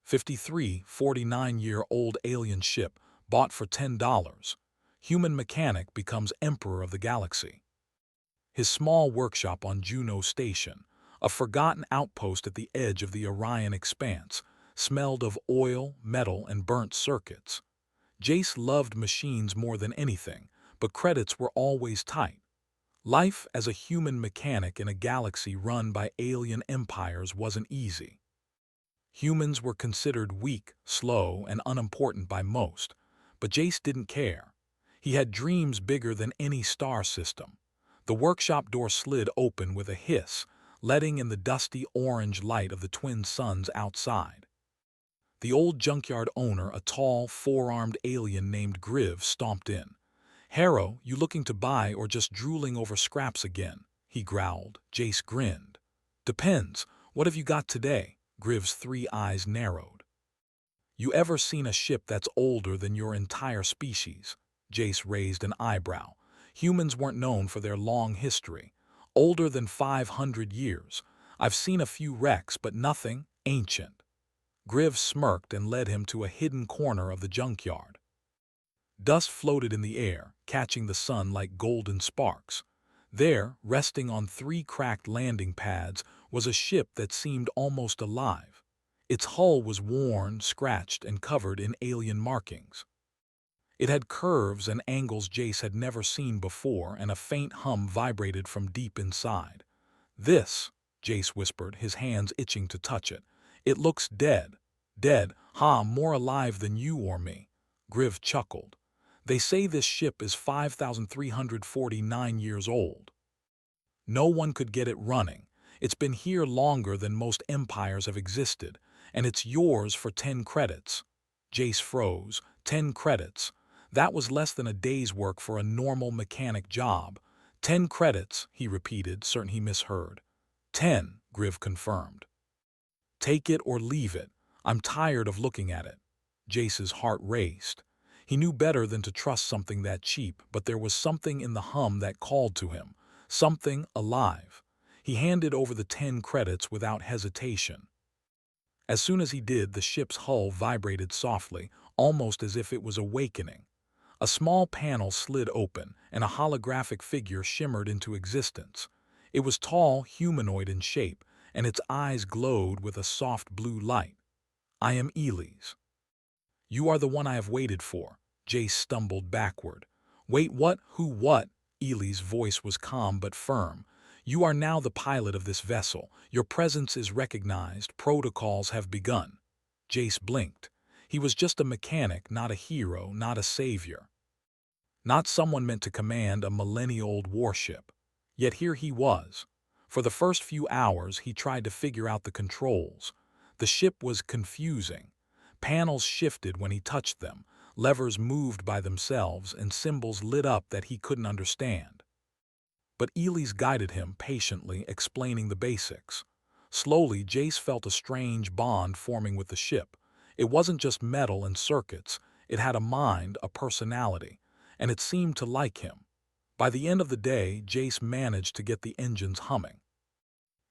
53, 49-year-old alien ship bought for $10. Human mechanic becomes emperor of the galaxy. His small workshop on Juno Station, a forgotten outpost at the edge of the Orion expanse, smelled of oil, metal, and burnt circuits. Jace loved machines more than anything, but credits were always tight. Life as a human mechanic in a galaxy run by alien empires wasn't easy. Humans were considered weak, slow, and unimportant by most, but Jace didn't care. He had dreams bigger than any star system. The workshop door slid open with a hiss, letting in the dusty orange light of the twin suns outside. The old junkyard owner, a tall, four-armed alien named Griv, stomped in. "Harrow, you looking to buy or just drooling over scraps again?" he growled. Jace grinned. "Depends. What have you got today?" Griv's three eyes narrowed. "You ever seen a ship that's older than your entire species?" Jace raised an eyebrow. Humans weren't known for their long history. Older than 500 years. I've seen a few wrecks, but nothing ancient. Griv smirked and led him to a hidden corner of the junkyard. Dust floated in the air, catching the sun like golden sparks. There, resting on three cracked landing pads, was a ship that seemed almost alive. Its hull was worn, scratched, and covered in alien markings. It had curves and angles Jace had never seen before, and a faint hum vibrated from deep inside. "This," Jace whispered, his hands itching to touch it. "It looks dead." "Dead? Ha, more alive than you or me." Griv chuckled. "They say this ship is 5,349 years old. No one could get it running. It's been here longer than most empires have existed, and it's yours for 10 credits. Jace froze. 10 credits. That was less than a day's work for a normal mechanic job. 10 credits, he repeated, certain he misheard. 10, Griv confirmed. "Take it or leave it. I'm tired of looking at it." Jace's heart raced. He knew better than to trust something that cheap, but there was something in the hum that called to him. Something alive. He handed over the 10 credits without hesitation. As soon as he did, the ship's hull vibrated softly, almost as if it was awakening. A small panel slid open, and a holographic figure shimmered into existence. It was tall, humanoid in shape, and its eyes glowed with a soft blue light. "I am Elise." "You are the one I have waited for." Jace stumbled backward. "Wait, what? Who, what?" Elise's voice was calm but firm. "You are now the pilot of this vessel. Your presence is recognized. Protocols have begun." Jace blinked. He was just a mechanic, not a hero, not a savior. Not someone meant to command a millennia-old warship. Yet here he was. For the first few hours, he tried to figure out the controls. The ship was confusing. Panels shifted when he touched them, levers moved by themselves, and symbols lit up that he couldn't understand. But Elise guided him patiently, explaining the basics. Slowly, Jace felt a strange bond forming with the ship. It wasn't just metal and circuits. It had a mind, a personality, and it seemed to like him. By the end of the day, Jace managed to get the engines humming.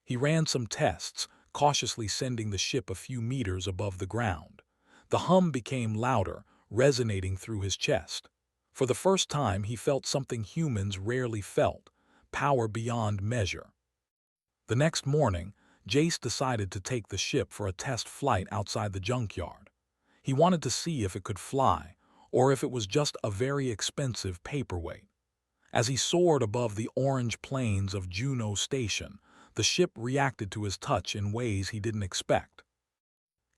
He ran some tests, cautiously sending the ship a few meters above the ground. The hum became louder, resonating through his chest. For the first time, he felt something humans rarely felt, power beyond measure. The next morning, Jace decided to take the ship for a test flight outside the junkyard. He wanted to see if it could fly, or if it was just a very expensive paperweight. As he soared above the orange plains of Juno Station, the ship reacted to his touch in ways he didn't expect.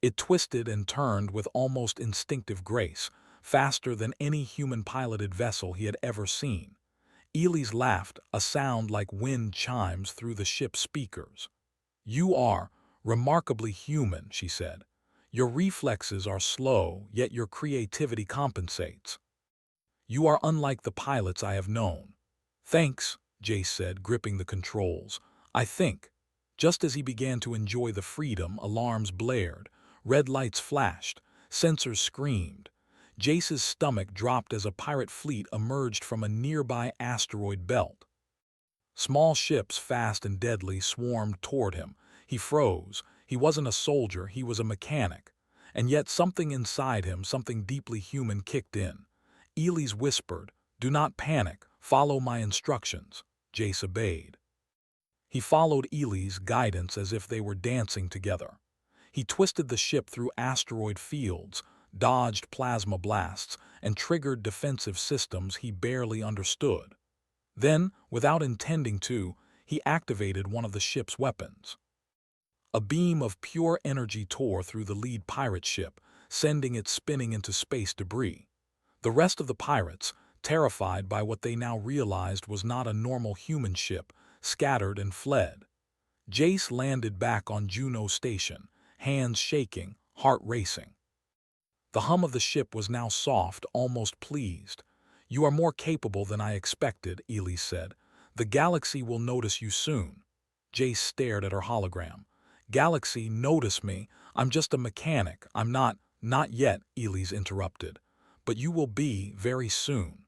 It twisted and turned with almost instinctive grace, faster than any human-piloted vessel he had ever seen. Elise laughed, a sound like wind chimes through the ship's speakers. "You are remarkably human," she said. "Your reflexes are slow, yet your creativity compensates. You are unlike the pilots I have known." "Thanks," Jace said, gripping the controls. "I think." Just as he began to enjoy the freedom, alarms blared, red lights flashed, sensors screamed. Jace's stomach dropped as a pirate fleet emerged from a nearby asteroid belt. Small ships, fast and deadly, swarmed toward him. He froze. He wasn't a soldier, he was a mechanic. And yet something inside him, something deeply human, kicked in. Elise whispered, "Do not panic, follow my instructions." Jace obeyed. He followed Elie's guidance as if they were dancing together. He twisted the ship through asteroid fields, dodged plasma blasts, and triggered defensive systems he barely understood. Then, without intending to, he activated one of the ship's weapons. A beam of pure energy tore through the lead pirate ship, sending it spinning into space debris. The rest of the pirates, terrified by what they now realized was not a normal human ship, scattered and fled. Jace landed back on Juno Station, hands shaking, heart racing. The hum of the ship was now soft, almost pleased. "You are more capable than I expected," Elise said. "The galaxy will notice you soon." Jace stared at her hologram. "Galaxy, notice me. I'm just a mechanic. I'm not." "Not yet," Elise interrupted. "But you will be very soon."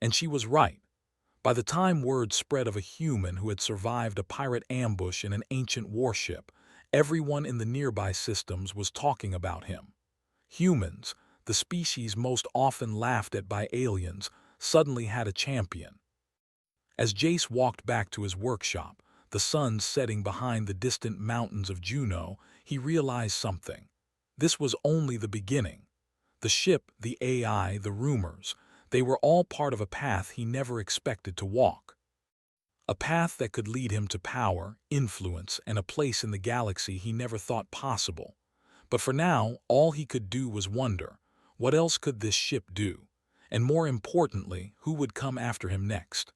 And she was right. By the time word spread of a human who had survived a pirate ambush in an ancient warship, everyone in the nearby systems was talking about him. Humans, the species most often laughed at by aliens, suddenly had a champion. As Jace walked back to his workshop, the sun setting behind the distant mountains of Juno, he realized something. This was only the beginning. The ship, the AI, the rumors, they were all part of a path he never expected to walk. A path that could lead him to power, influence, and a place in the galaxy he never thought possible. But for now, all he could do was wonder, what else could this ship do? And more importantly, who would come after him next?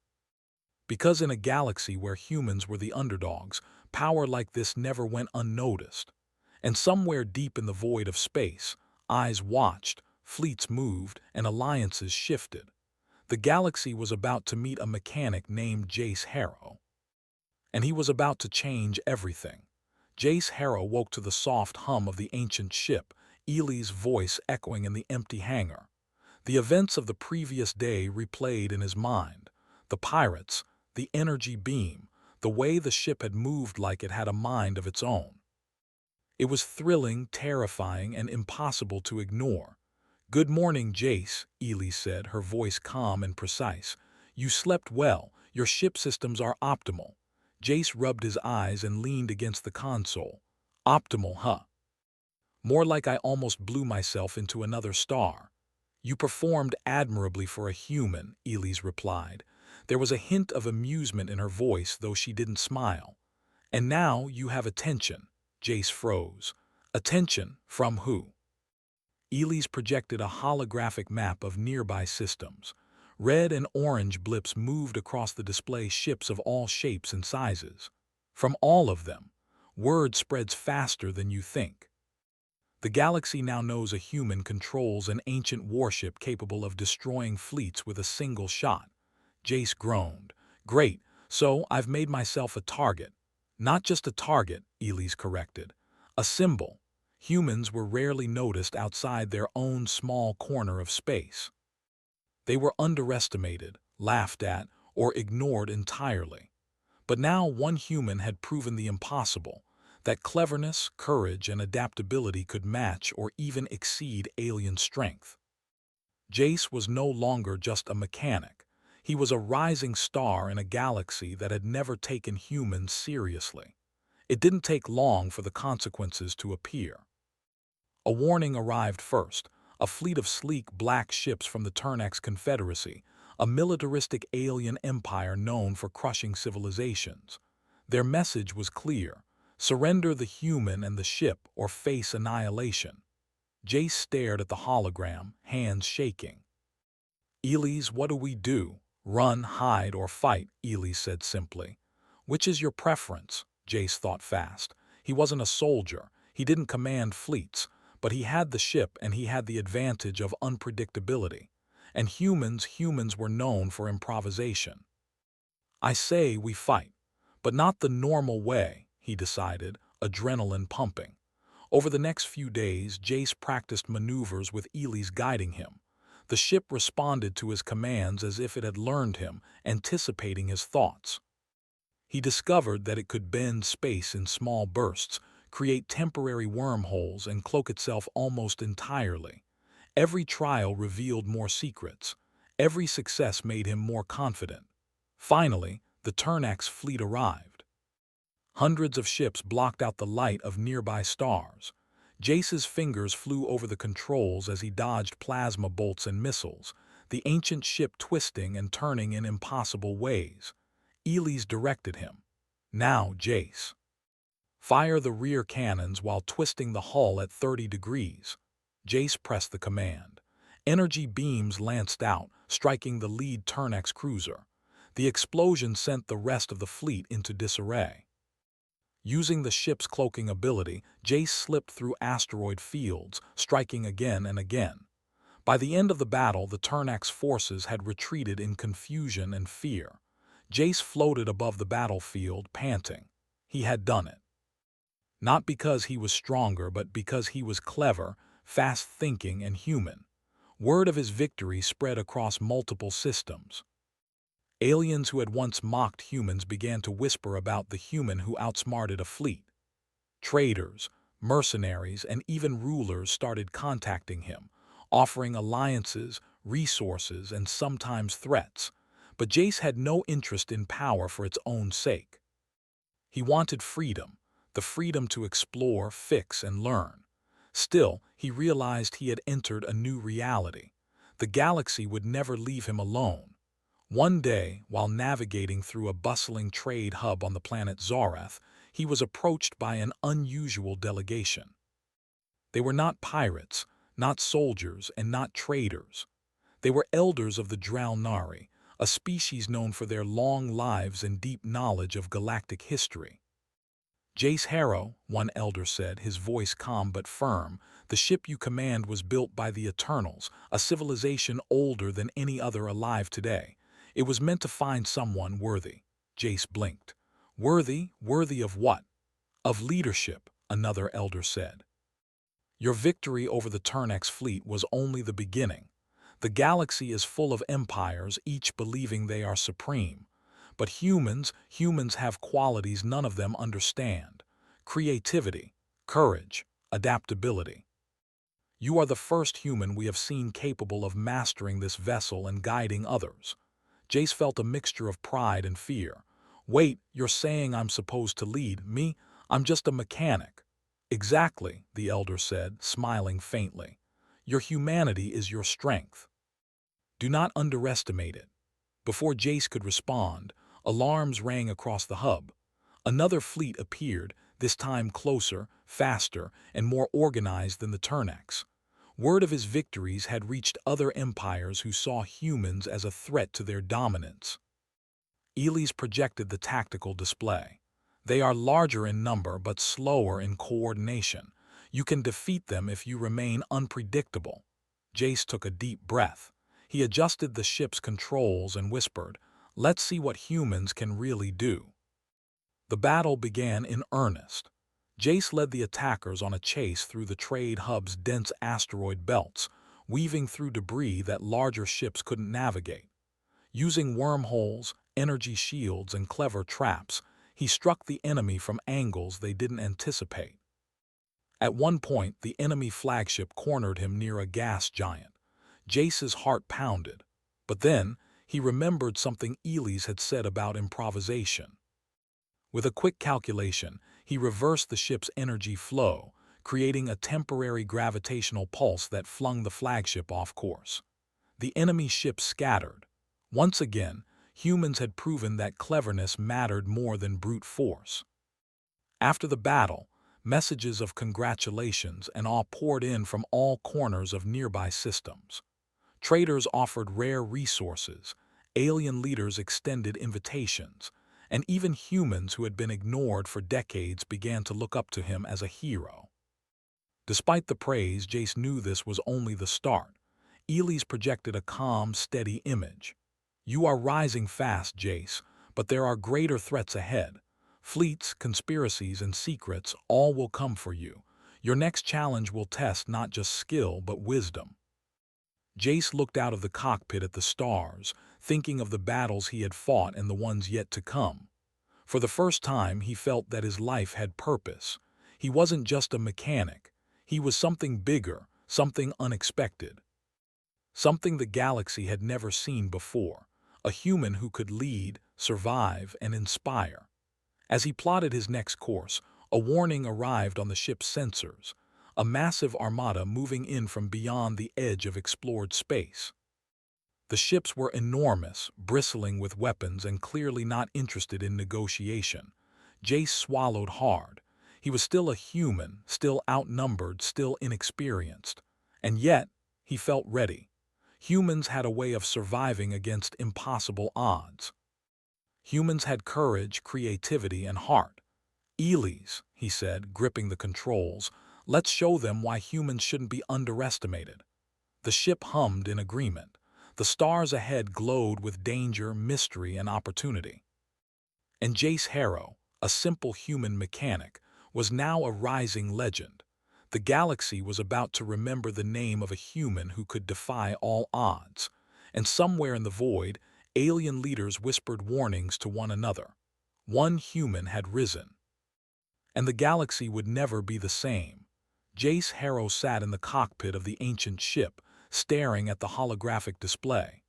Because in a galaxy where humans were the underdogs, power like this never went unnoticed. And somewhere deep in the void of space, eyes watched, fleets moved, and alliances shifted. The galaxy was about to meet a mechanic named Jace Harrow. And he was about to change everything. Jace Harrow woke to the soft hum of the ancient ship, Ely's voice echoing in the empty hangar. The events of the previous day replayed in his mind. The pirates, the energy beam, the way the ship had moved like it had a mind of its own. It was thrilling, terrifying, and impossible to ignore. "Good morning, Jace," Ely said, her voice calm and precise. "You slept well. Your ship systems are optimal." Jace rubbed his eyes and leaned against the console. "Optimal, huh? More like I almost blew myself into another star." "You performed admirably for a human," Elise replied. There was a hint of amusement in her voice, though she didn't smile. "And now you have attention." Jace froze. "Attention from who?" Elise projected a holographic map of nearby systems. Red and orange blips moved across the display, ships of all shapes and sizes. "From all of them. Word spreads faster than you think. The galaxy now knows a human controls an ancient warship capable of destroying fleets with a single shot." Jace groaned. "Great, so I've made myself a target." "Not just a target," Elise corrected. "A symbol." Humans were rarely noticed outside their own small corner of space. They were underestimated, laughed at, or ignored entirely. But now one human had proven the impossible, that cleverness, courage, and adaptability could match or even exceed alien strength. Jace was no longer just a mechanic. He was a rising star in a galaxy that had never taken humans seriously. It didn't take long for the consequences to appear. A warning arrived first. A fleet of sleek black ships from the Ternax Confederacy, a militaristic alien empire known for crushing civilizations. Their message was clear: surrender the human and the ship or face annihilation. Jace stared at the hologram, hands shaking. "Elise, what do we do? Run, hide, or fight?" Elise said simply. "Which is your preference?" Jace thought fast. He wasn't a soldier. He didn't command fleets. But he had the ship, and he had the advantage of unpredictability. And humans were known for improvisation. "I say we fight. But not the normal way," he decided, adrenaline pumping. Over the next few days, Jace practiced maneuvers with Elise guiding him. The ship responded to his commands as if it had learned him, anticipating his thoughts. He discovered that it could bend space in small bursts, create temporary wormholes, and cloak itself almost entirely. Every trial revealed more secrets. Every success made him more confident. Finally, the Turnax fleet arrived. Hundreds of ships blocked out the light of nearby stars. Jace's fingers flew over the controls as he dodged plasma bolts and missiles, the ancient ship twisting and turning in impossible ways. Elise directed him. "Now, Jace. Fire the rear cannons while twisting the hull at 30 degrees. Jace pressed the command. Energy beams lanced out, striking the lead Turnax cruiser. The explosion sent the rest of the fleet into disarray. Using the ship's cloaking ability, Jace slipped through asteroid fields, striking again and again. By the end of the battle, the Turnax forces had retreated in confusion and fear. Jace floated above the battlefield, panting. He had done it. Not because he was stronger, but because he was clever, fast-thinking, and human. Word of his victory spread across multiple systems. Aliens who had once mocked humans began to whisper about the human who outsmarted a fleet. Traders, mercenaries, and even rulers started contacting him, offering alliances, resources, and sometimes threats. But Jace had no interest in power for its own sake. He wanted freedom, the freedom to explore, fix, and learn. Still, he realized he had entered a new reality. The galaxy would never leave him alone. One day, while navigating through a bustling trade hub on the planet Zarath, he was approached by an unusual delegation. They were not pirates, not soldiers, and not traders. They were elders of the Dreadnoughts, a species known for their long lives and deep knowledge of galactic history. "Jace Harrow," one elder said, his voice calm but firm, "the ship you command was built by the Eternals, a civilization older than any other alive today. It was meant to find someone worthy." Jace blinked. "Worthy? Worthy of what?" "Of leadership," another elder said. "Your victory over the Turnax fleet was only the beginning. The galaxy is full of empires, each believing they are supreme. But humans have qualities none of them understand. Creativity, courage, adaptability. You are the first human we have seen capable of mastering this vessel and guiding others." Jace felt a mixture of pride and fear. "Wait, you're saying I'm supposed to lead me? I'm just a mechanic." "Exactly," the elder said, smiling faintly. "Your humanity is your strength. Do not underestimate it." Before Jace could respond, alarms rang across the hub. Another fleet appeared, this time closer, faster, and more organized than the Turnax. Word of his victories had reached other empires who saw humans as a threat to their dominance. Elise projected the tactical display. "They are larger in number but slower in coordination. You can defeat them if you remain unpredictable." Jace took a deep breath. He adjusted the ship's controls and whispered, "Let's see what humans can really do." The battle began in earnest. Jace led the attackers on a chase through the trade hub's dense asteroid belts, weaving through debris that larger ships couldn't navigate. Using wormholes, energy shields, and clever traps, he struck the enemy from angles they didn't anticipate. At one point, the enemy flagship cornered him near a gas giant. Jace's heart pounded. But then, he remembered something Elise had said about improvisation. With a quick calculation, he reversed the ship's energy flow, creating a temporary gravitational pulse that flung the flagship off course. The enemy ship scattered. Once again, humans had proven that cleverness mattered more than brute force. After the battle, messages of congratulations and awe poured in from all corners of nearby systems. Traders offered rare resources, alien leaders extended invitations, and even humans who had been ignored for decades began to look up to him as a hero. Despite the praise, Jace knew this was only the start. Elise projected a calm, steady image. "You are rising fast, Jace, but there are greater threats ahead. Fleets, conspiracies, and secrets all will come for you. Your next challenge will test not just skill, but wisdom." Jace looked out of the cockpit at the stars, thinking of the battles he had fought and the ones yet to come. For the first time, he felt that his life had purpose. He wasn't just a mechanic. He was something bigger, something unexpected. Something the galaxy had never seen before. A human who could lead, survive, and inspire. As he plotted his next course, a warning arrived on the ship's sensors. A massive armada moving in from beyond the edge of explored space. The ships were enormous, bristling with weapons and clearly not interested in negotiation. Jace swallowed hard. He was still a human, still outnumbered, still inexperienced. And yet, he felt ready. Humans had a way of surviving against impossible odds. Humans had courage, creativity, and heart. "Elis," he said, gripping the controls, "let's show them why humans shouldn't be underestimated." The ship hummed in agreement. The stars ahead glowed with danger, mystery, and opportunity. And Jace Harrow, a simple human mechanic, was now a rising legend. The galaxy was about to remember the name of a human who could defy all odds. And somewhere in the void, alien leaders whispered warnings to one another. One human had risen. And the galaxy would never be the same. Jace Harrow sat in the cockpit of the ancient ship, staring at the holographic display.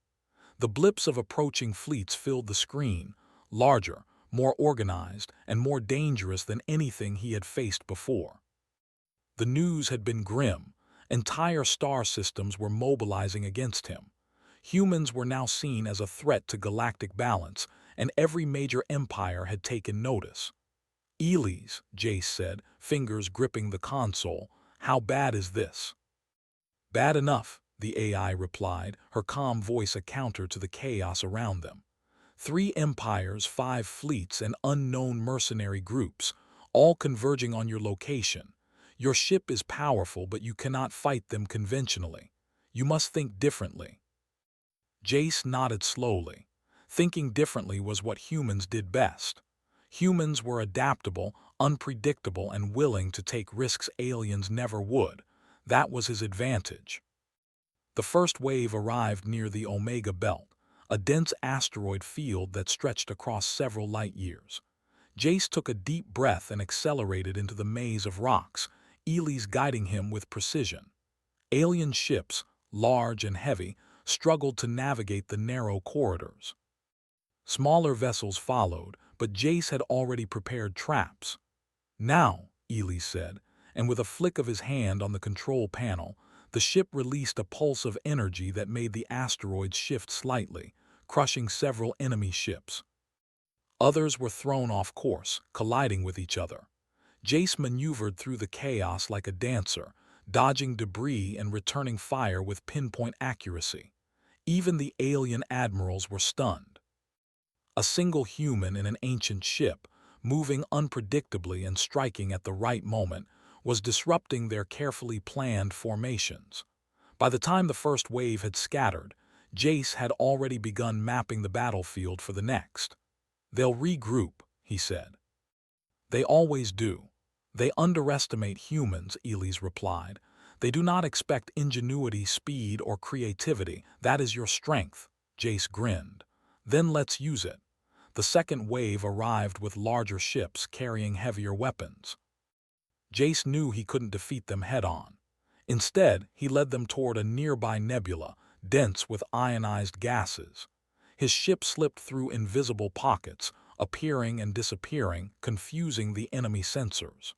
The blips of approaching fleets filled the screen, larger, more organized, and more dangerous than anything he had faced before. The news had been grim. Entire star systems were mobilizing against him. Humans were now seen as a threat to galactic balance, and every major empire had taken notice. "Elis," Jace said, fingers gripping the console, "how bad is this?" "Bad enough," the AI replied, her calm voice a counter to the chaos around them. "3 empires, 5 fleets, and unknown mercenary groups, all converging on your location. Your ship is powerful, but you cannot fight them conventionally. You must think differently." Jace nodded slowly. Thinking differently was what humans did best. Humans were adaptable, unpredictable, and willing to take risks aliens never would. That was his advantage. The first wave arrived near the Omega Belt, a dense asteroid field that stretched across several light years. Jace took a deep breath and accelerated into the maze of rocks, Elis guiding him with precision. Alien ships, large and heavy, struggled to navigate the narrow corridors. Smaller vessels followed, but Jace had already prepared traps. "Now," Elis said, and with a flick of his hand on the control panel, the ship released a pulse of energy that made the asteroid shift slightly, crushing several enemy ships. Others were thrown off course, colliding with each other. Jace maneuvered through the chaos like a dancer, dodging debris and returning fire with pinpoint accuracy. Even the alien admirals were stunned. A single human in an ancient ship, moving unpredictably and striking at the right moment, was disrupting their carefully planned formations. By the time the first wave had scattered, Jace had already begun mapping the battlefield for the next. "They'll regroup," he said. "They always do. They underestimate humans," Elis replied. "They do not expect ingenuity, speed, or creativity. That is your strength," Jace grinned. "Then let's use it." The second wave arrived with larger ships carrying heavier weapons. Jace knew he couldn't defeat them head-on. Instead, he led them toward a nearby nebula, dense with ionized gases. His ship slipped through invisible pockets, appearing and disappearing, confusing the enemy sensors.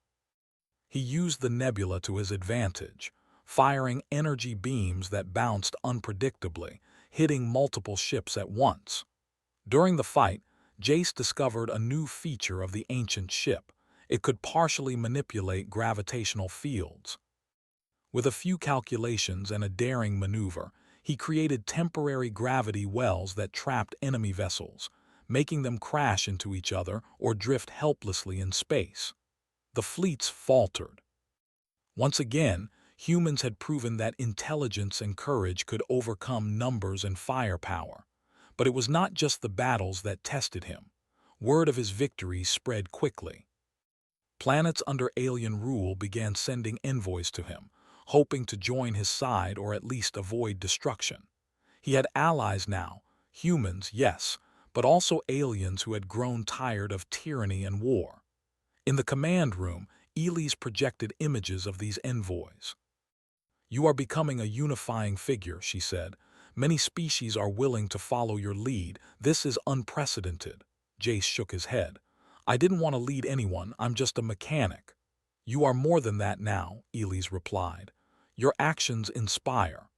He used the nebula to his advantage, firing energy beams that bounced unpredictably, hitting multiple ships at once. During the fight, Jace discovered a new feature of the ancient ship. It could partially manipulate gravitational fields. With a few calculations and a daring maneuver, he created temporary gravity wells that trapped enemy vessels, making them crash into each other or drift helplessly in space. The fleets faltered. Once again, humans had proven that intelligence and courage could overcome numbers and firepower. But it was not just the battles that tested him. Word of his victories spread quickly. Planets under alien rule began sending envoys to him, hoping to join his side or at least avoid destruction. He had allies now, humans, yes, but also aliens who had grown tired of tyranny and war. In the command room, Elise projected images of these envoys. "You are becoming a unifying figure," she said. "Many species are willing to follow your lead. This is unprecedented." Jace shook his head. "I didn't want to lead anyone, I'm just a mechanic." "You are more than that now," Elise replied. "Your actions inspire.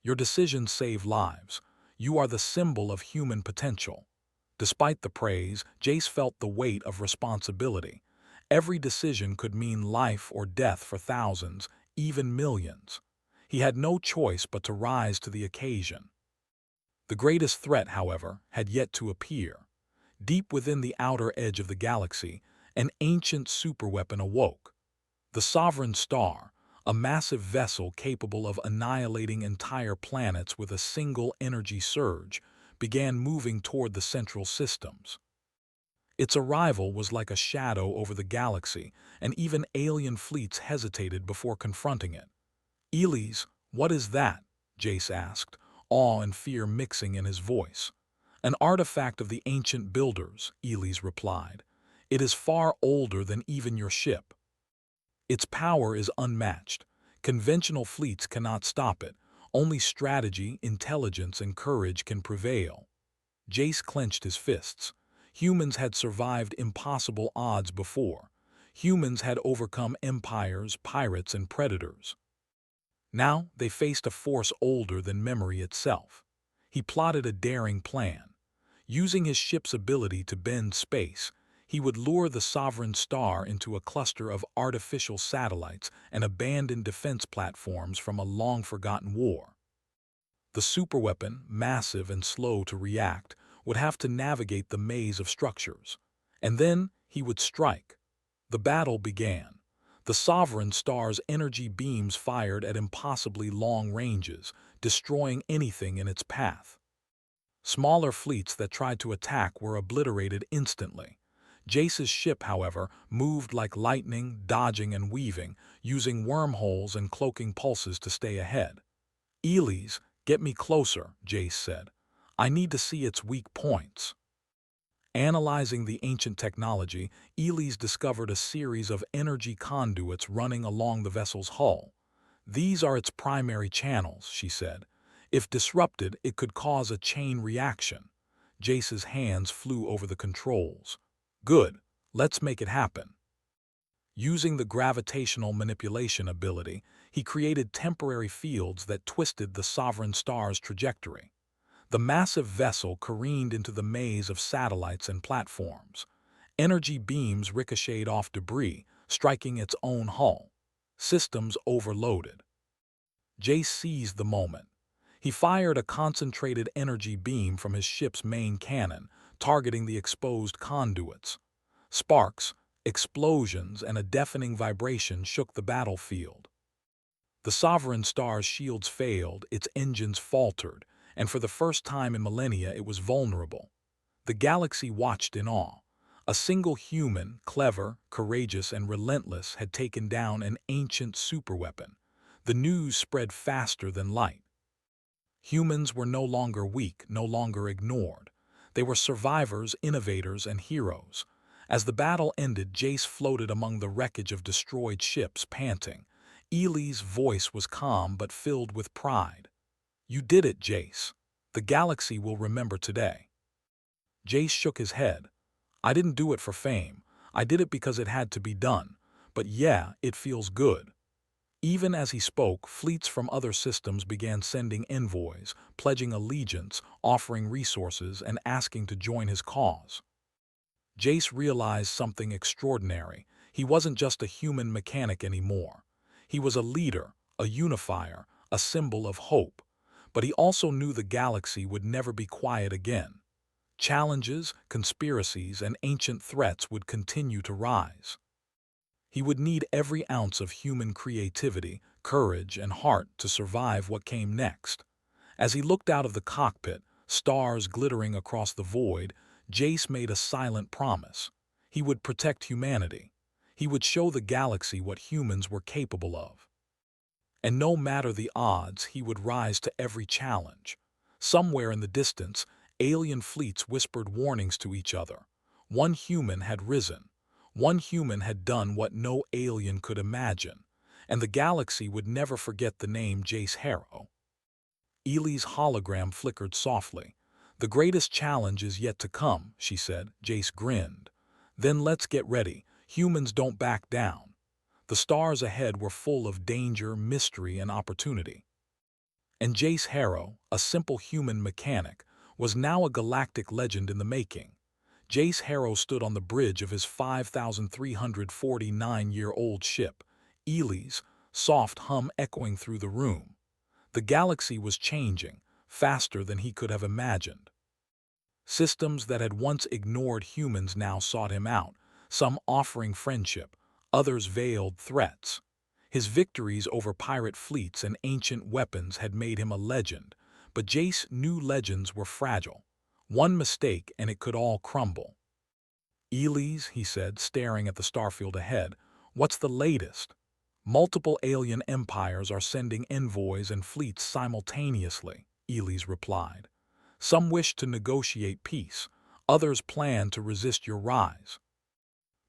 Your decisions save lives. You are the symbol of human potential." Despite the praise, Jace felt the weight of responsibility. Every decision could mean life or death for thousands, even millions. He had no choice but to rise to the occasion. The greatest threat, however, had yet to appear. Deep within the outer edge of the galaxy, an ancient superweapon awoke. The Sovereign Star, a massive vessel capable of annihilating entire planets with a single energy surge, began moving toward the central systems. Its arrival was like a shadow over the galaxy, and even alien fleets hesitated before confronting it. "Elise, what is that?" Jace asked, awe and fear mixing in his voice. "An artifact of the ancient builders," Elise replied. "It is far older than even your ship. Its power is unmatched. Conventional fleets cannot stop it. Only strategy, intelligence, and courage can prevail." Jace clenched his fists. Humans had survived impossible odds before. Humans had overcome empires, pirates, and predators. Now they faced a force older than memory itself. He plotted a daring plan. Using his ship's ability to bend space, he would lure the Sovereign Star into a cluster of artificial satellites and abandoned defense platforms from a long-forgotten war. The superweapon, massive and slow to react, would have to navigate the maze of structures. And then he would strike. The battle began. The Sovereign Star's energy beams fired at impossibly long ranges, destroying anything in its path. Smaller fleets that tried to attack were obliterated instantly. Jace's ship, however, moved like lightning, dodging and weaving, using wormholes and cloaking pulses to stay ahead. "Elise, get me closer," Jace said. "I need to see its weak points." Analyzing the ancient technology, Elise discovered a series of energy conduits running along the vessel's hull. "These are its primary channels," she said. "If disrupted, it could cause a chain reaction." Jace's hands flew over the controls. "Good, let's make it happen." Using the gravitational manipulation ability, he created temporary fields that twisted the Sovereign Star's trajectory. The massive vessel careened into the maze of satellites and platforms. Energy beams ricocheted off debris, striking its own hull. Systems overloaded. Jace seized the moment. He fired a concentrated energy beam from his ship's main cannon, targeting the exposed conduits. Sparks, explosions, and a deafening vibration shook the battlefield. The Sovereign Star's shields failed, its engines faltered, and for the first time in millennia it was vulnerable. The galaxy watched in awe. A single human, clever, courageous, and relentless, had taken down an ancient superweapon. The news spread faster than light. Humans were no longer weak, no longer ignored. They were survivors, innovators, and heroes. As the battle ended, Jace floated among the wreckage of destroyed ships, panting. Elise's voice was calm but filled with pride. "You did it, Jace. The galaxy will remember today." Jace shook his head. "I didn't do it for fame. I did it because it had to be done. But yeah, it feels good." Even as he spoke, fleets from other systems began sending envoys, pledging allegiance, offering resources, and asking to join his cause. Jace realized something extraordinary. He wasn't just a human mechanic anymore. He was a leader, a unifier, a symbol of hope. But he also knew the galaxy would never be quiet again. Challenges, conspiracies, and ancient threats would continue to rise. He would need every ounce of human creativity, courage, and heart to survive what came next. As he looked out of the cockpit, stars glittering across the void, Jace made a silent promise. He would protect humanity. He would show the galaxy what humans were capable of. And no matter the odds, he would rise to every challenge. Somewhere in the distance, alien fleets whispered warnings to each other. One human had risen. One human had done what no alien could imagine, and the galaxy would never forget the name Jace Harrow. Ely's hologram flickered softly. "The greatest challenge is yet to come," she said. Jace grinned. "Then let's get ready. Humans don't back down." The stars ahead were full of danger, mystery, and opportunity. And Jace Harrow, a simple human mechanic, was now a galactic legend in the making. Jace Harrow stood on the bridge of his 5,349-year-old ship, Ely's, soft hum echoing through the room. The galaxy was changing, faster than he could have imagined. Systems that had once ignored humans now sought him out, some offering friendship, others veiled threats. His victories over pirate fleets and ancient weapons had made him a legend, but Jace knew legends were fragile. One mistake and it could all crumble. "Ely's," he said, staring at the starfield ahead. "What's the latest?" "Multiple alien empires are sending envoys and fleets simultaneously," Ely's replied. "Some wish to negotiate peace, others plan to resist your rise.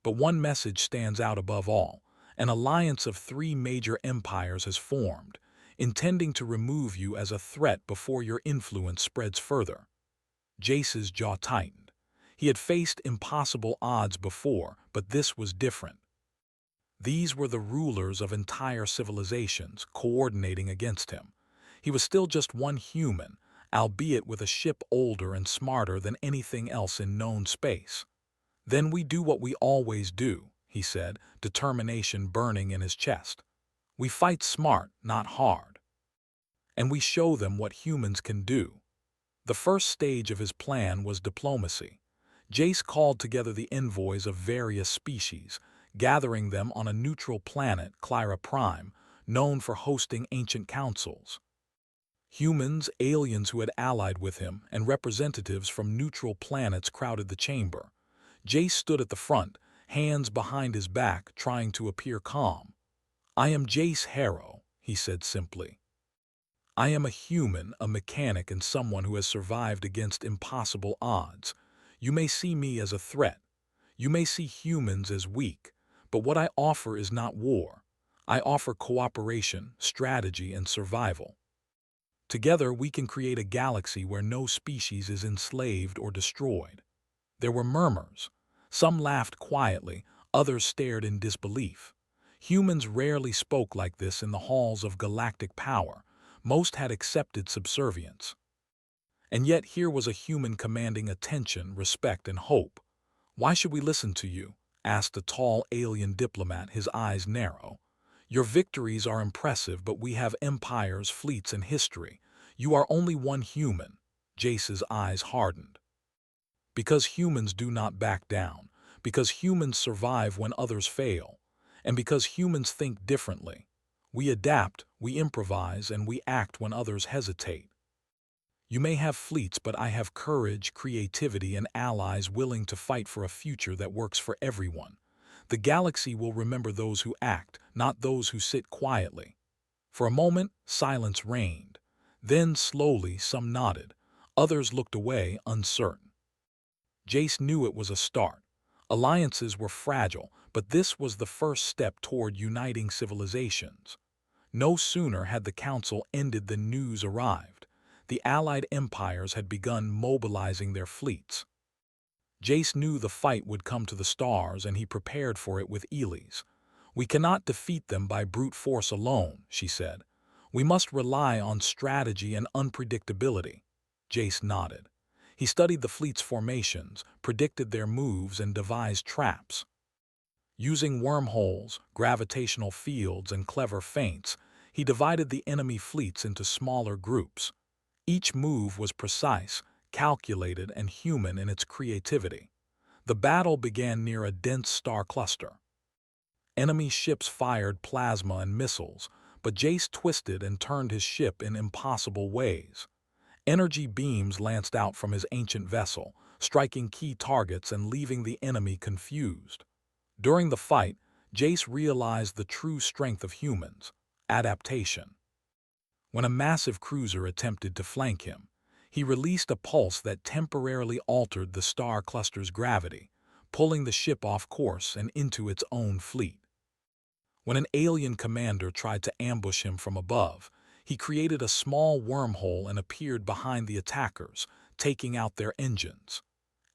But one message stands out above all. An alliance of 3 major empires has formed, intending to remove you as a threat before your influence spreads further." Jace's jaw tightened. He had faced impossible odds before, but this was different. These were the rulers of entire civilizations coordinating against him. He was still just one human, albeit with a ship older and smarter than anything else in known space. "Then we do what we always do," he said, determination burning in his chest. "We fight smart, not hard. And we show them what humans can do." The first stage of his plan was diplomacy. Jace called together the envoys of various species, gathering them on a neutral planet, Clyra Prime, known for hosting ancient councils. Humans, aliens who had allied with him, and representatives from neutral planets crowded the chamber. Jace stood at the front, hands behind his back, trying to appear calm. "I am Jace Harrow," he said simply. "I am a human, a mechanic, and someone who has survived against impossible odds. You may see me as a threat. You may see humans as weak. But what I offer is not war. I offer cooperation, strategy, and survival. Together we can create a galaxy where no species is enslaved or destroyed." There were murmurs. Some laughed quietly, others stared in disbelief. Humans rarely spoke like this in the halls of galactic power. Most had accepted subservience. And yet here was a human commanding attention, respect, and hope. "Why should we listen to you?" asked a tall alien diplomat, his eyes narrow. "Your victories are impressive, but we have empires, fleets, and history. You are only one human." Jace's eyes hardened. "Because humans do not back down, because humans survive when others fail, and because humans think differently. We adapt, we improvise, and we act when others hesitate. You may have fleets, but I have courage, creativity, and allies willing to fight for a future that works for everyone. The galaxy will remember those who act, not those who sit quietly." For a moment, silence reigned. Then, slowly, some nodded. Others looked away, uncertain. Jace knew it was a start. Alliances were fragile, but this was the first step toward uniting civilizations. No sooner had the council ended than news arrived. The allied empires had begun mobilizing their fleets. Jace knew the fight would come to the stars, and he prepared for it with Ely's. "We cannot defeat them by brute force alone," she said. "We must rely on strategy and unpredictability." Jace nodded. He studied the fleet's formations, predicted their moves, and devised traps. Using wormholes, gravitational fields, and clever feints, he divided the enemy fleets into smaller groups. Each move was precise, calculated, and human in its creativity. The battle began near a dense star cluster. Enemy ships fired plasma and missiles, but Jace twisted and turned his ship in impossible ways. Energy beams lanced out from his ancient vessel, striking key targets and leaving the enemy confused. During the fight, Jace realized the true strength of humans: adaptation. When a massive cruiser attempted to flank him, he released a pulse that temporarily altered the star cluster's gravity. pulling the ship off course and into its own fleet. When an alien commander tried to ambush him from above, he created a small wormhole and appeared behind the attackers, taking out their engines.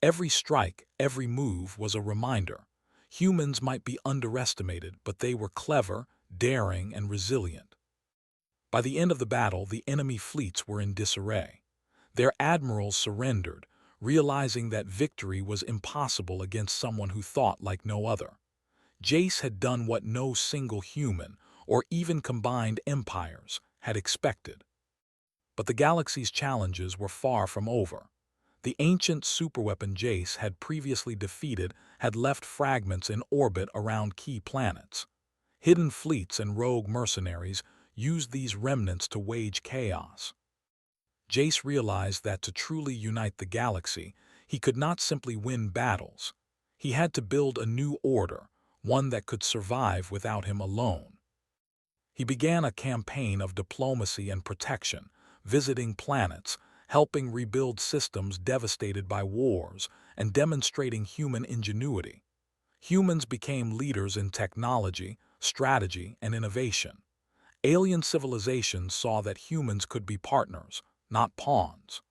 Every strike, every move was a reminder. Humans might be underestimated, but they were clever, daring, and resilient. By the end of the battle, the enemy fleets were in disarray. Their admirals surrendered, realizing that victory was impossible against someone who thought like no other. Jace had done what no single human, or even combined empires, had expected. But the galaxy's challenges were far from over. The ancient superweapon Jace had previously defeated had left fragments in orbit around key planets. Hidden fleets and rogue mercenaries used these remnants to wage chaos. Jace realized that to truly unite the galaxy, he could not simply win battles. He had to build a new order, one that could survive without him alone. He began a campaign of diplomacy and protection, visiting planets, helping rebuild systems devastated by wars, and demonstrating human ingenuity. Humans became leaders in technology, strategy, and innovation. Alien civilizations saw that humans could be partners, not pawns.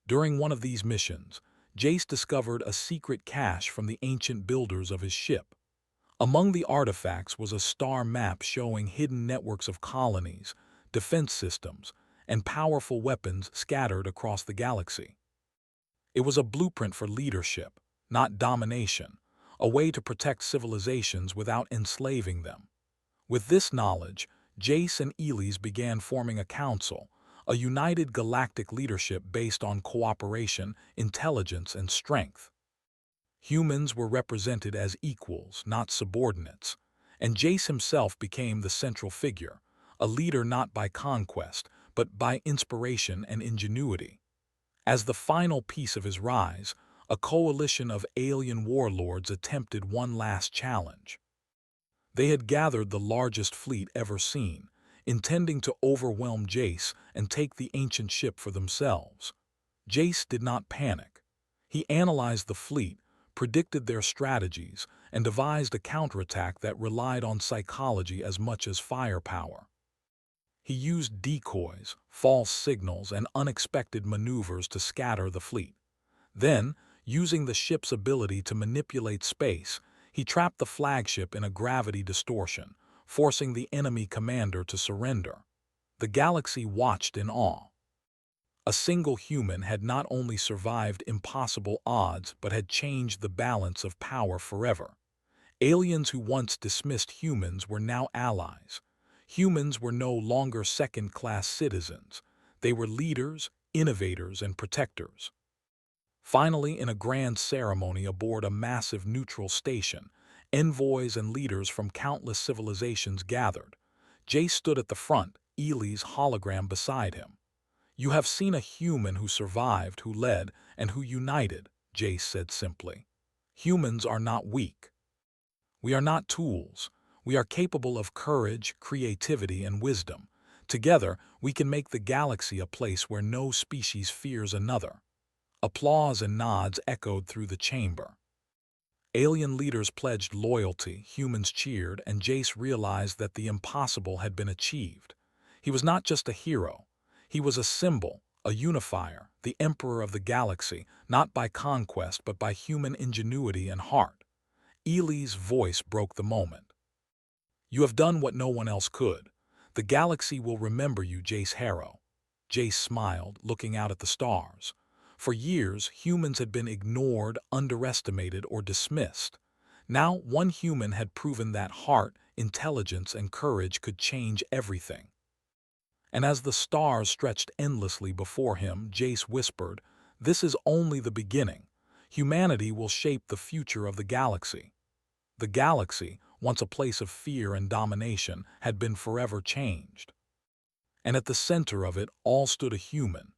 During one of these missions, Jace discovered a secret cache from the ancient builders of his ship. Among the artifacts was a star map showing hidden networks of colonies, defense systems, and powerful weapons scattered across the galaxy. It was a blueprint for leadership, not domination, a way to protect civilizations without enslaving them. With this knowledge, Jace and Elise began forming a council, a united galactic leadership based on cooperation, intelligence, and strength. Humans were represented as equals, not subordinates, and Jace himself became the central figure, a leader not by conquest, but by inspiration and ingenuity. As the final piece of his rise, a coalition of alien warlords attempted one last challenge. They had gathered the largest fleet ever seen, intending to overwhelm Jace and take the ancient ship for themselves. Jace did not panic. He analyzed the fleet, predicted their strategies, and devised a counterattack that relied on psychology as much as firepower. He used decoys, false signals, and unexpected maneuvers to scatter the fleet. Then, using the ship's ability to manipulate space, he trapped the flagship in a gravity distortion, forcing the enemy commander to surrender. The galaxy watched in awe. A single human had not only survived impossible odds but had changed the balance of power forever. Aliens who once dismissed humans were now allies. Humans were no longer second-class citizens. They were leaders, innovators, and protectors. Finally, in a grand ceremony aboard a massive neutral station, envoys and leaders from countless civilizations gathered. Jace stood at the front, Ely's hologram beside him. "You have seen a human who survived, who led, and who united," Jace said simply. "Humans are not weak. We are not tools. We are capable of courage, creativity, and wisdom. Together, we can make the galaxy a place where no species fears another." Applause and nods echoed through the chamber. Alien leaders pledged loyalty, humans cheered, and Jace realized that the impossible had been achieved. He was not just a hero. He was a symbol, a unifier, the emperor of the galaxy, not by conquest but by human ingenuity and heart. Ely's voice broke the moment. "You have done what no one else could. The galaxy will remember you, Jace Harrow." Jace smiled, looking out at the stars. For years, humans had been ignored, underestimated, or dismissed. Now, one human had proven that heart, intelligence, and courage could change everything. And as the stars stretched endlessly before him, Jace whispered, "This is only the beginning. Humanity will shape the future of the galaxy." The galaxy, once a place of fear and domination, had been forever changed. And at the center of it all stood a human,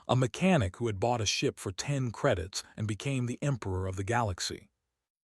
a mechanic who had bought a ship for 10 credits and became the emperor of the galaxy.